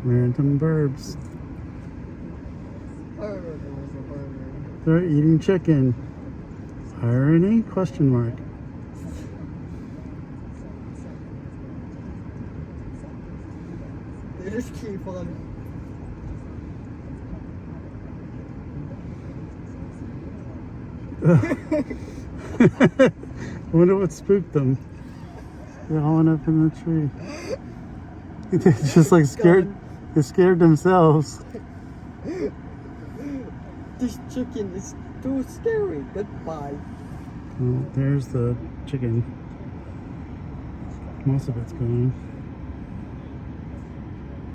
Random verbs. Oh, there was a burger. They're eating chicken. Irony? Question mark. They just keep on. I wonder what spooked them. They all went up in the tree. They just like scared. They scared themselves. This chicken is too scary. Goodbye. Well, there's the chicken. Most of it's gone.